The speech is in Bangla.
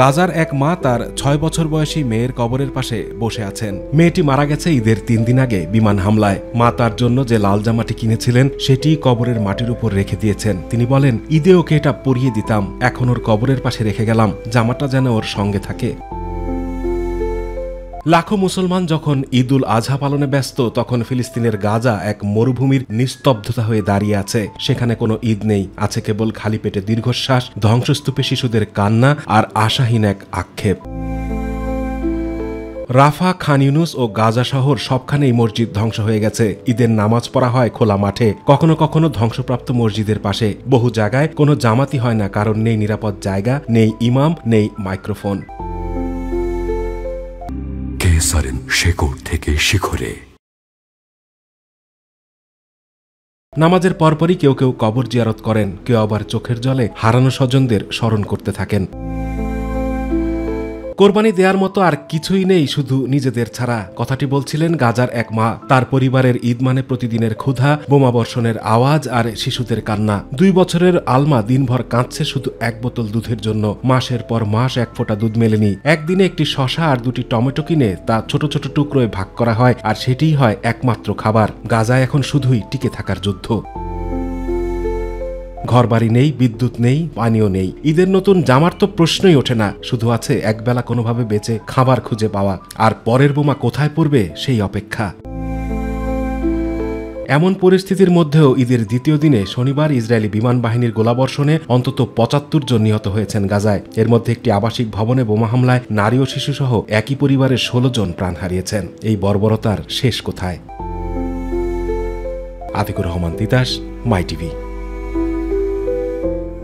গাজার এক মা তার ৬ বছর বয়সী মেয়ের কবরের পাশে বসে আছেন। মেয়েটি মারা গেছে ঈদের ৩ দিন আগে বিমান হামলায়। মা তার জন্য যে লাল জামাটি কিনেছিলেন সেটি কবরের মাটির উপর রেখে দিয়েছেন। তিনি বলেন, ঈদে ওকে এটা পরিয়ে দিতাম, এখন ওর কবরের পাশে রেখে গেলাম, জামাটা যেন ওর সঙ্গে থাকে। লাখো মুসলমান যখন ঈদ উল আজহা পালনে ব্যস্ত, তখন ফিলিস্তিনের গাজা এক মরুভূমির নিস্তব্ধতা হয়ে দাঁড়িয়ে আছে। সেখানে কোনো ঈদ নেই, আছে কেবল খালি পেটে দীর্ঘশ্বাস, ধ্বংসস্তূপে শিশুদের কান্না আর আশাহীন এক আক্ষেপ। রাফা, খান ইউনুস ও গাজা শহর সবখানেই মসজিদ ধ্বংস হয়ে গেছে। ঈদের নামাজ পড়া হয় খোলা মাঠে, কখনো কখনো ধ্বংসপ্রাপ্ত মসজিদের পাশে। বহু জায়গায় কোনো জামাতি হয় না, কারণ নেই নিরাপদ জায়গা, নেই ইমাম, নেই মাইক্রোফোন। শেকড় থেকে শিখরে। নামাজের পরপরই কেউ কেউ কবর জিয়ারত করেন, কেউ আবার চোখের জলে হারানো স্বজনদের স্মরণ করতে থাকেন। কোরবানি দেওয়ার মতো আর কিছুই নেই শুধু নিজেদের ছাড়া, কথাটি বলছিলেন গাজার এক মা। তার পরিবারের ঈদ মানে প্রতিদিনের ক্ষুধা, বোমাবর্ষণের আওয়াজ আর শিশুদের কান্না। 2 বছরের আলমা দিনভর কাঁদছে শুধু 1 বোতল দুধের জন্য। মাসের পর মাস 1 ফোঁটা দুধ মেলেনি। একদিনে একটি শসা আর 2টি টমেটো কিনে তা ছোট ছোট টুকরোয় ভাগ করা হয়, আর সেটিই হয় একমাত্র খাবার। গাজায় এখন শুধুই টিকে থাকার যুদ্ধ। ঘরবাড়ি নেই, বিদ্যুৎ নেই, পানীয় নেই। ঈদের নতুন জামার তো প্রশ্নই ওঠে না, শুধু আছে একবেলা কোনোভাবে বেঁচে খাবার খুঁজে পাওয়া, আর পরের বোমা কোথায় পড়বে সেই অপেক্ষা। এমন পরিস্থিতির মধ্যেও ঈদের দ্বিতীয় দিনে শনিবার ইসরায়েলি বিমান বাহিনীর গোলাবর্ষণে অন্তত 75 জন নিহত হয়েছেন গাজায়। এর মধ্যে একটি আবাসিক ভবনে বোমা হামলায় নারী ও শিশুসহ একই পরিবারের 16 জন প্রাণ হারিয়েছেন। এই বর্বরতার শেষ কোথায়? আতিকুর রহমান তিতাস, মাই টিভি।